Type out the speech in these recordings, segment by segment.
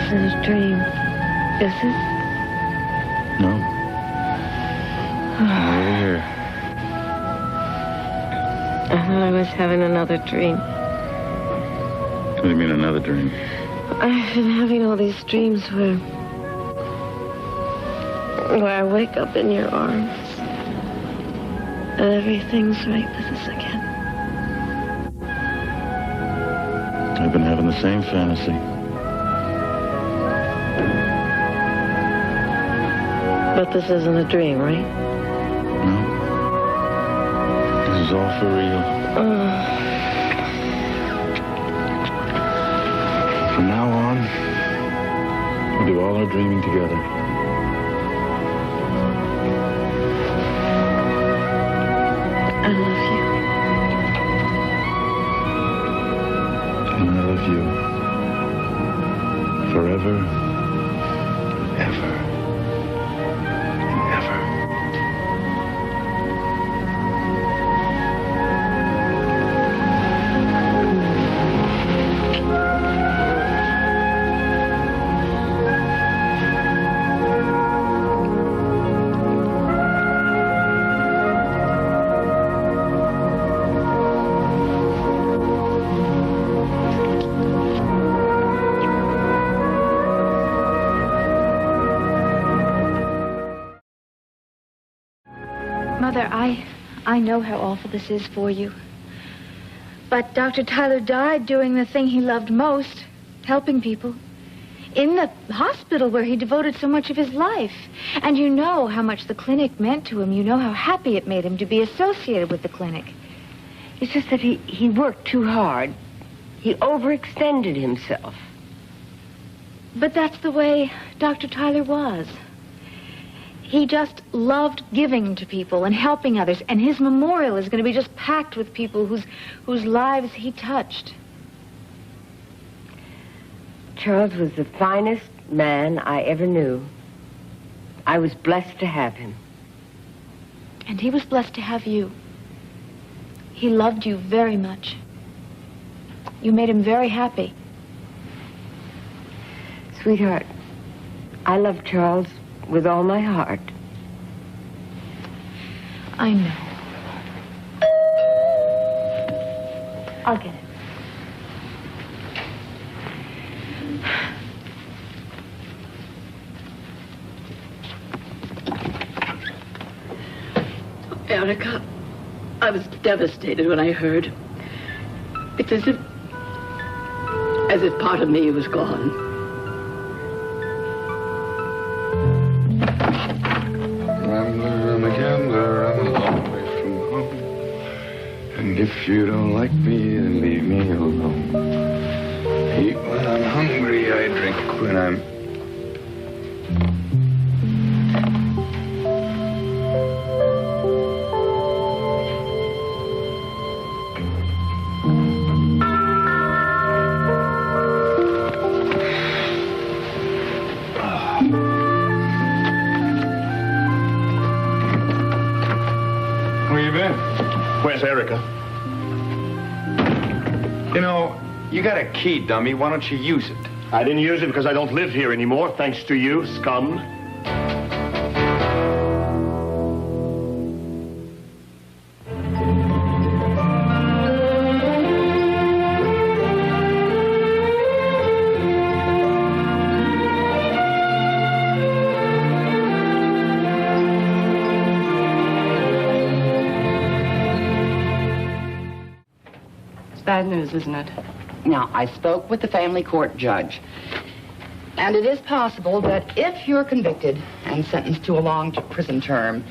isn't a dream, is it? No. Over here. I thought I was having another dream. What do you mean, another dream? I've been having all these dreams where I wake up in your arms and everything's right with us again. I've been having the same fantasy. But this isn't a dream, right? No. This is all for real. From now on, we'll do all our dreaming together. I love you. And I love you. Forever, ever, and ever. Mother, I know how awful this is for you. But Dr. Tyler died doing the thing he loved most, helping people. In the hospital where he devoted so much of his life. And you know how much the clinic meant to him. You know how happy it made him to be associated with the clinic. It's just that he worked too hard. He overextended himself. But that's the way Dr. Tyler was. He just loved giving to people and helping others. And his memorial is going to be just packed with people whose lives he touched. Charles was the finest man I ever knew. I was blessed to have him. And he was blessed to have you. He loved you very much. You made him very happy. Sweetheart, I love Charles with all my heart. I know. I'll get it. Erica, I was devastated when I heard. It's as if part of me was gone. I'm a gambler, I'm a long way from home. And if you don't like me, then leave me alone. Eat when I'm hungry, I drink when I'm... Where's Erica? You know, you got a key, dummy. Why don't you use it? I didn't use it because I don't live here anymore, thanks to you, scum. Bad news, isn't it? Now, I spoke with the family court judge, and it is possible that if you're convicted and sentenced to a long prison term,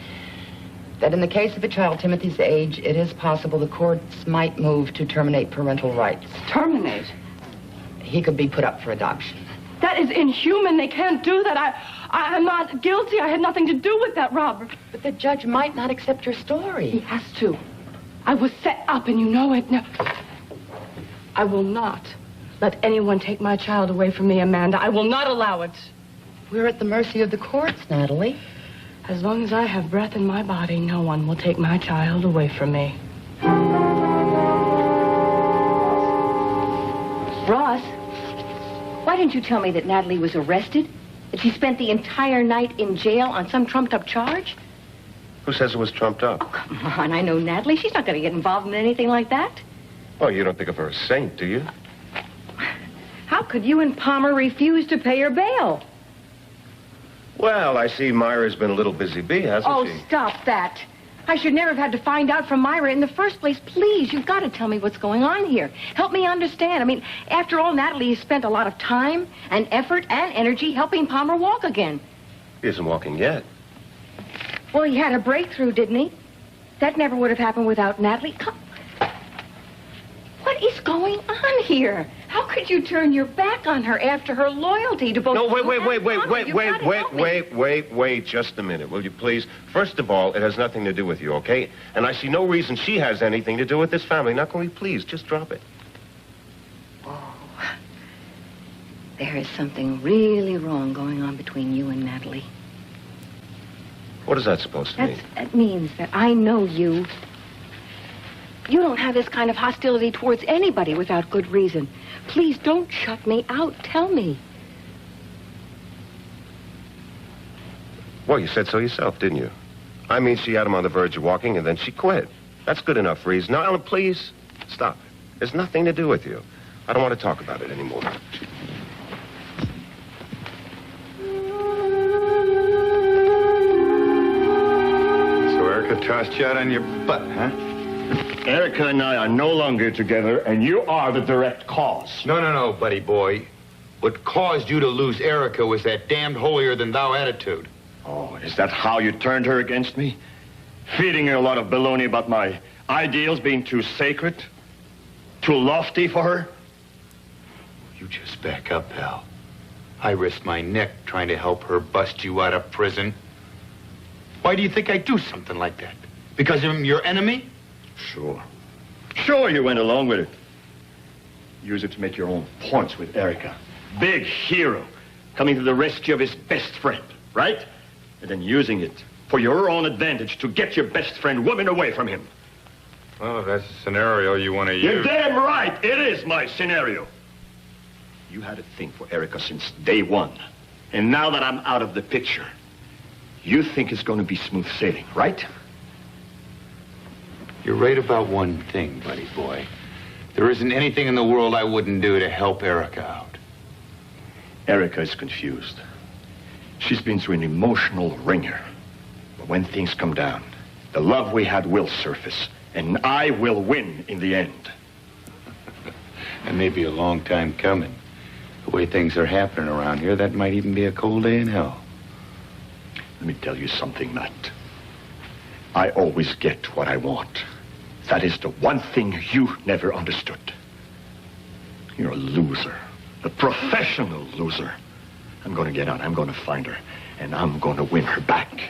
that in the case of a child Timothy's age, it is possible the courts might move to terminate parental rights. Terminate? He could be put up for adoption. That is inhuman. They can't do that. I'm not guilty. I had nothing to do with that robbery. But the judge might not accept your story. He has to. I was set up, and you know it. Now, I will not let anyone take my child away from me, Amanda. I will not allow it. We're at the mercy of the courts, Natalie. As long as I have breath in my body, no one will take my child away from me. Ross, Why didn't you tell me that Natalie was arrested? That she spent the entire night in jail on some trumped-up charge? Who says it was trumped up? Oh, come on. I know Natalie. She's not going to get involved in anything like that. Well, you don't think of her as a saint, do you? How could you and Palmer refuse to pay her bail? Well, I see Myra's been a little busy bee, hasn't she? Oh, stop that. I should never have had to find out from Myra in the first place. Please, you've got to tell me what's going on here. Help me understand. I mean, after all, Natalie has spent a lot of time and effort and energy helping Palmer walk again. He isn't walking yet. Well, he had a breakthrough, didn't he? That never would have happened without Natalie. Come. What is going on here? How could you turn your back on her after her loyalty to both... No, wait, just a minute, will you please? First of all, it has nothing to do with you, okay? And I see no reason she has anything to do with this family. Now, can we please just drop it? Oh, there is something really wrong going on between you and Natalie. What is that supposed to mean? That means that I know you. You don't have this kind of hostility towards anybody without good reason. Please don't shut me out. Tell me. Well, you said so yourself, didn't you? I mean, she had him on the verge of walking, and then she quit. That's good enough reason. Now, Ellen, please, stop it. There's nothing to do with you. I don't want to talk about it anymore. So Erica tossed you out on your butt, huh? Erica and I are no longer together, and you are the direct cause. No, buddy boy. What caused you to lose Erica was that damned holier-than-thou attitude. Oh, is that how you turned her against me? Feeding her a lot of baloney about my ideals being too sacred? Too lofty for her? You just back up, pal. I risked my neck trying to help her bust you out of prison. Why do you think I'd do something like that? Because I'm your enemy? Sure. Sure, you went along with it. Use it to make your own points with Erica. Big hero, coming to the rescue of his best friend, right? And then using it for your own advantage to get your best friend woman away from him. Well, if that's a scenario you want to use... You're damn right. It is my scenario. You had a thing for Erica since day one. And now that I'm out of the picture, you think it's going to be smooth sailing, right? You're right about one thing, buddy boy. There isn't anything in the world I wouldn't do to help Erica out. Erica is confused. She's been through an emotional ringer. But when things come down, the love we had will surface, and I will win in the end. It may be a long time coming. The way things are happening around here, that might even be a cold day in hell. Let me tell you something, Matt. I always get what I want. That is the one thing you never understood. You're a loser. A professional loser. I'm going to get out. I'm going to find her. And I'm going to win her back.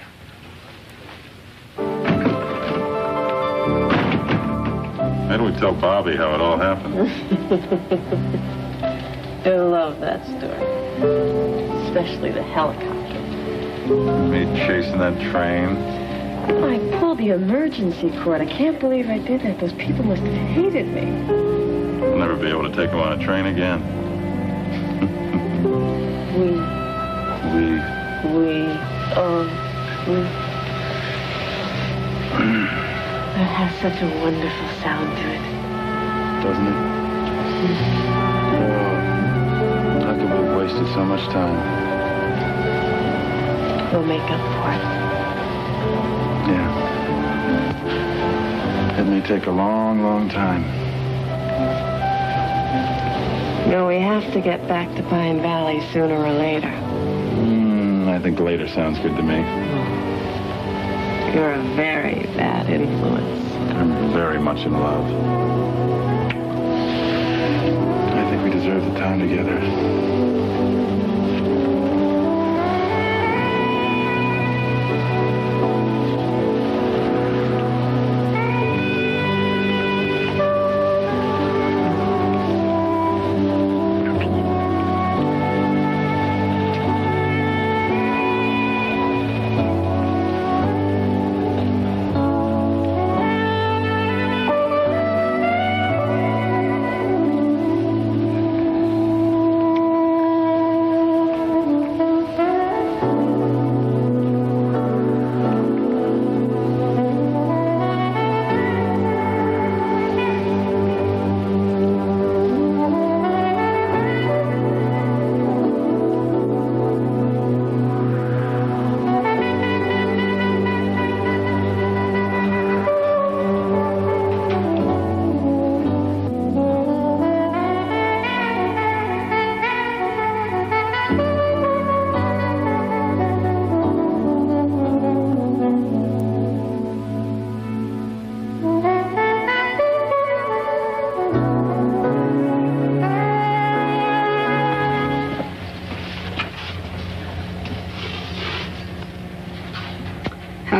How do we tell Bobby how it all happened? I love that story. Especially the helicopter. Me chasing that train. I pulled the emergency cord. I can't believe I did that. Those people must have hated me. I'll never be able to take him on a train again. We. That has such a wonderful sound to it. Doesn't it? Oh, how could we have wasted so much time? We'll make up for it. Yeah. It may take a long, long time. No, we have to get back to Pine Valley sooner or later. I think later sounds good to me. You're a very bad influence. I'm very much in love. I think we deserve the time together.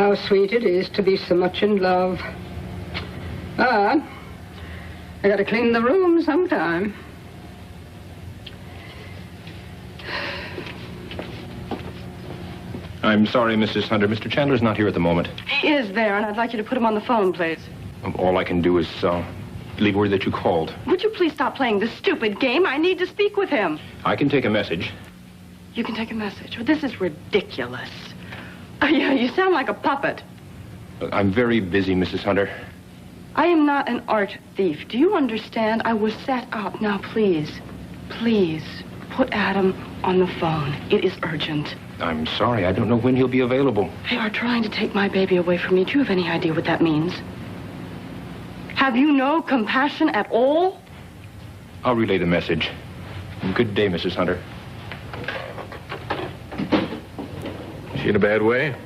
how sweet it is to be so much in love. But I gotta clean the room sometime. I'm sorry, Mrs. Hunter. Mr. Chandler's not here at the moment. He is there, and I'd like you to put him on the phone, please. All I can do is leave word that you called. Would you please stop playing this stupid game? I need to speak with him. I can take a message. You can take a message. Well, this is ridiculous. Oh, yeah, you sound like a puppet. I'm very busy, Mrs. Hunter. I am not an art thief. Do you understand? I was set up. Now, please, put Adam on the phone. It is urgent. I'm sorry. I don't know when he'll be available. They are trying to take my baby away from me. Do you have any idea what that means? Have you no compassion at all? I'll relay the message. Good day, Mrs. Hunter. Is she in a bad way?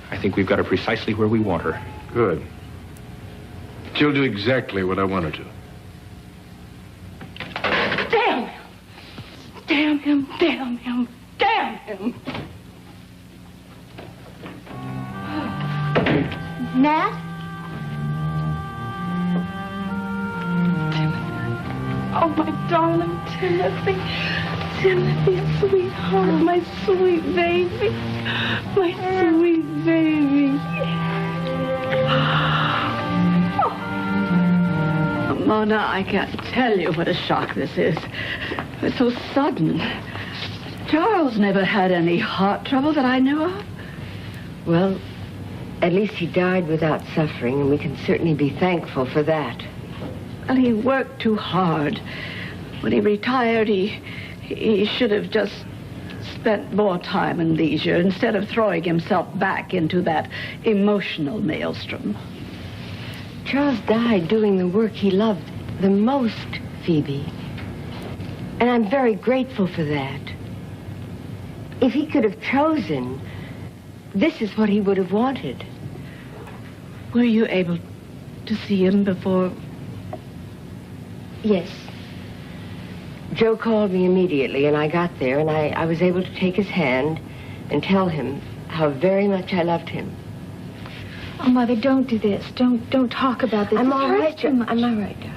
I think we've got her precisely where we want her. Good. She'll do exactly what I want her to. Damn him! Damn him, damn him, damn him! Nat? Oh, my darling Timothy. Timothy, sweetheart, my sweet baby. My sweet baby. Mona, I can't tell you what a shock this is. It's so sudden. Charles never had any heart trouble that I knew of. Well, at least he died without suffering, and we can certainly be thankful for that. Well, he worked too hard. When he retired, he should have just spent more time and leisure instead of throwing himself back into that emotional maelstrom. Charles died doing the work he loved the most, Phoebe. And I'm very grateful for that. If he could have chosen, this is what he would have wanted. Were you able to see him before? Yes. Joe called me immediately, and I got there, and I was able to take his hand and tell him how very much I loved him. Oh, Mother, don't do this. Don't talk about this. I'm It all hurts right. too much. I'm all right, darling.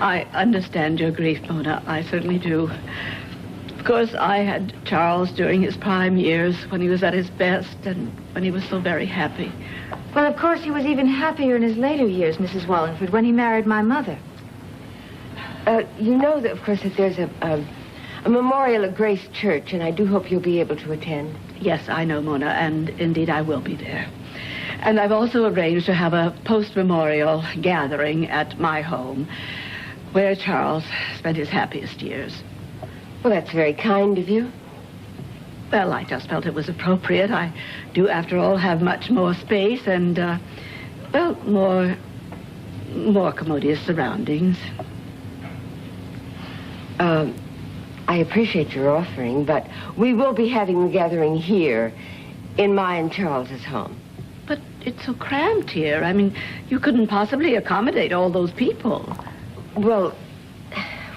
I understand your grief, Mona. I certainly do. Of course, I had Charles during his prime years when he was at his best and when he was so very happy. Well, of course, he was even happier in his later years, Mrs. Wallingford, when he married my mother. You know, that, of course, that there's a memorial at Grace Church, and I do hope you'll be able to attend. Yes, I know, Mona, and indeed I will be there. And I've also arranged to have a post-memorial gathering at my home where Charles spent his happiest years. Well, that's very kind of you. Well, I just felt it was appropriate. I do, after all, have much more space and, well, more commodious surroundings. I appreciate your offering, but we will be having the gathering here in my and Charles's home. But it's so cramped here. I mean, you couldn't possibly accommodate all those people. Well,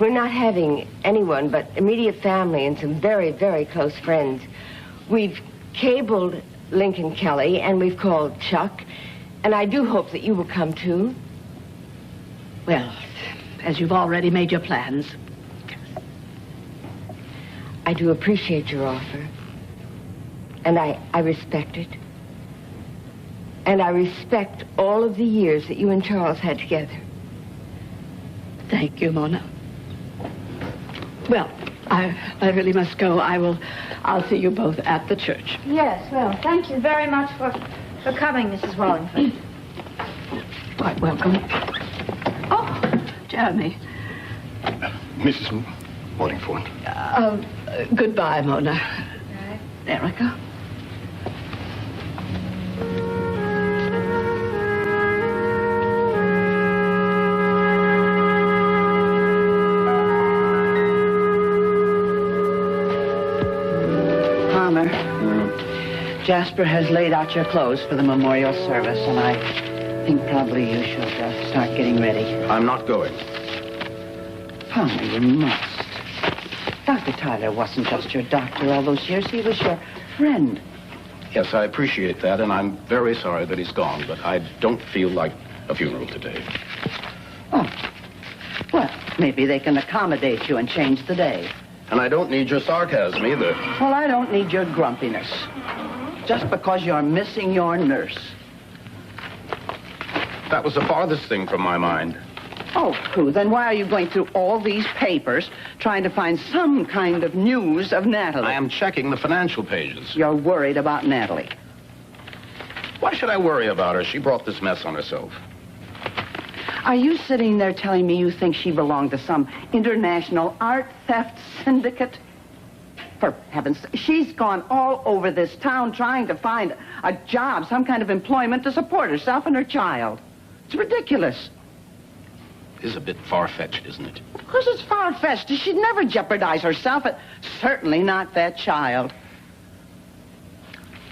we're not having anyone but immediate family and some very, very close friends. We've cabled Lincoln Kelly, and we've called Chuck, and I do hope that you will come too. Well, as you've already made your plans. I do appreciate your offer, and I respect it. And I respect all of the years that you and Charles had together. Thank you, Mona. Well, I really must go. I'll see you both at the church. Yes, well, thank you very much for coming, Mrs. Wallingford. Quite welcome. Oh, Jeremy. Mrs. Wallingford. Goodbye, Mona. Right. Erica. Palmer, Jasper has laid out your clothes for the memorial service, and I think probably you should start getting ready. I'm not going. Palmer, you must. Dr. Tyler wasn't just your doctor all those years. He was your friend. Yes, I appreciate that, and I'm very sorry that he's gone, but I don't feel like a funeral today. Oh. Well, maybe they can accommodate you and change the day. And I don't need your sarcasm either. Well, I don't need your grumpiness. Just because you're missing your nurse. That was the farthest thing from my mind. Oh, Prue, then why are you going through all these papers trying to find some kind of news of Natalie? I am checking the financial pages. You're worried about Natalie. Why should I worry about her? She brought this mess on herself. Are you sitting there telling me you think she belonged to some international art theft syndicate? For heaven's sake, she's gone all over this town trying to find a job, some kind of employment to support herself and her child. It's ridiculous. It is a bit far-fetched, isn't it? Of course it's far-fetched. She'd never jeopardize herself, and certainly not that child.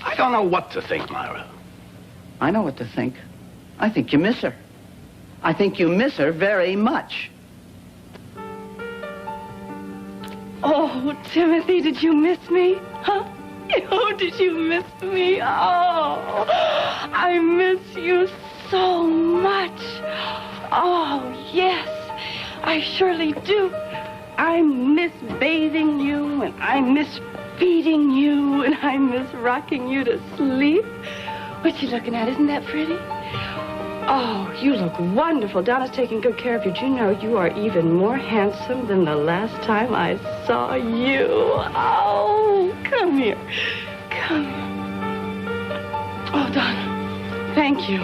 I don't know what to think, Myra. I know what to think. I think you miss her. I think you miss her very much. Oh, Timothy, did you miss me? Huh? Oh, did you miss me? Oh, I miss you so much. Oh, yes, I surely do. I miss bathing you, and I miss feeding you, and I miss rocking you to sleep. What you looking at? Isn't that pretty? Oh, you look wonderful. Donna's taking good care of you. Do you know you are even more handsome than the last time I saw you? Oh, come here. Come here. Oh, Donna, thank you.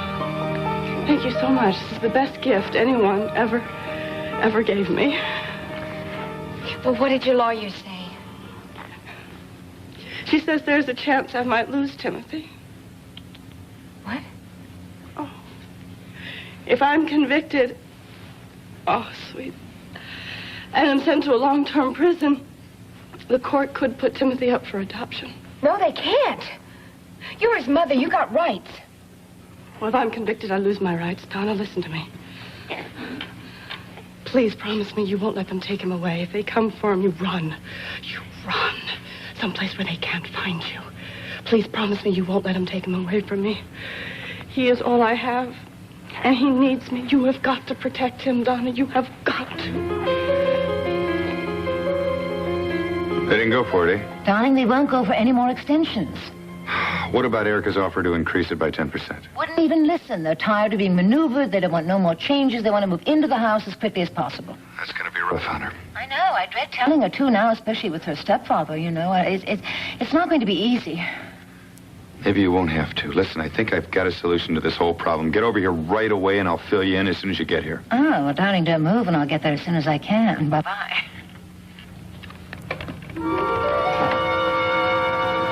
Thank you so much. This is the best gift anyone ever gave me. Well, what did your lawyer say? She says there's a chance I might lose Timothy. What? Oh. If I'm convicted, oh, sweet, and I'm sent to a long-term prison, the court could put Timothy up for adoption. No, they can't. You're his mother. You got rights. Well, if I'm convicted, I lose my rights. Donna, listen to me. Please promise me you won't let them take him away. If they come for him, you run. You run. Someplace where they can't find you. Please promise me you won't let him take him away from me. He is all I have, and he needs me. You have got to protect him, Donna. You have got to. They didn't go for it, eh? Darling, they won't go for any more extensions. What about Erica's offer to increase it by 10%? Wouldn't even listen. They're tired of being maneuvered. They don't want no more changes. They want to move into the house as quickly as possible. That's going to be rough on her. I know. I dread telling her, too, now, especially with her stepfather, you know. It's not going to be easy. Maybe you won't have to. Listen, I think I've got a solution to this whole problem. Get over here right away, and I'll fill you in as soon as you get here. Oh, well, darling, don't move, and I'll get there as soon as I can. Bye-bye.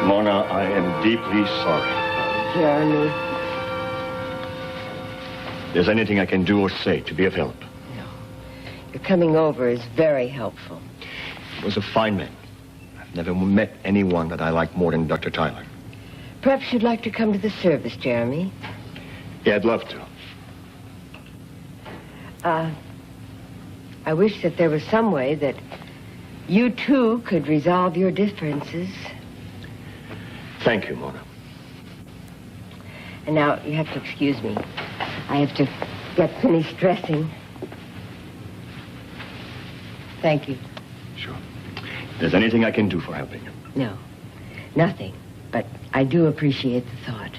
Mona, I am deeply sorry. Jeremy. There's anything I can do or say to be of help? No. Your coming over is very helpful. He was a fine man. I've never met anyone that I like more than Dr. Tyler. Perhaps you'd like to come to the service, Jeremy. Yeah, I'd love to. I wish that there was some way that you two could resolve your differences. Thank you, Mona. And now, you have to excuse me. I have to get finished dressing. Thank you. Sure. If there's anything I can do for helping you. No, nothing. But I do appreciate the thought.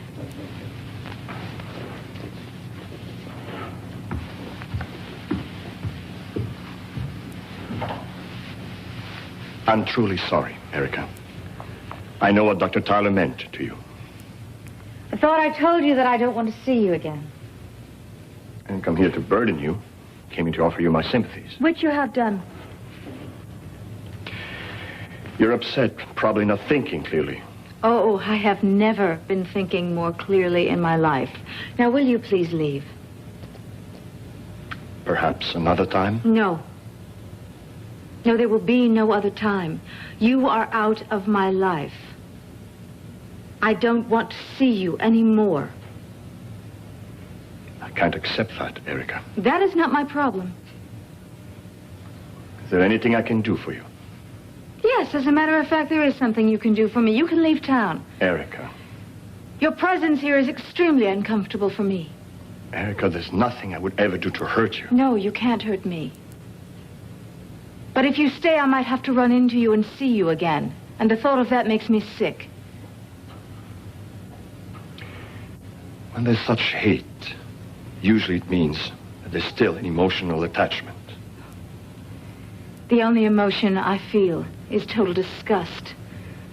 I'm truly sorry, Erica. I know what Dr. Tyler meant to you. I thought I told you that I don't want to see you again. I didn't come here to burden you. I came here to offer you my sympathies. Which you have done. You're upset, probably not thinking clearly. Oh, I have never been thinking more clearly in my life. Now, will you please leave? Perhaps another time? No. No, there will be no other time. You are out of my life. I don't want to see you anymore. I can't accept that, Erica. That is not my problem. Is there anything I can do for you? Yes, as a matter of fact, there is something you can do for me. You can leave town. Erica. Your presence here is extremely uncomfortable for me. Erica, there's nothing I would ever do to hurt you. No, you can't hurt me. But if you stay, I might have to run into you and see you again. And the thought of that makes me sick. When there's such hate, usually it means that there's still an emotional attachment. The only emotion I feel is total disgust,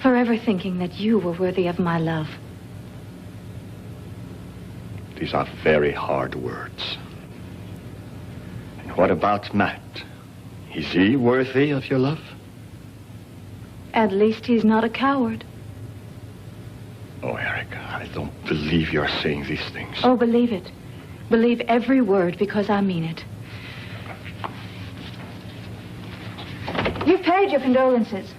forever thinking that you were worthy of my love. These are very hard words. And what about Matt? Is he worthy of your love? At least he's not a coward. Oh, Erica, I don't believe you're saying these things. Oh, believe it. Believe every word because I mean it. You've paid your condolences.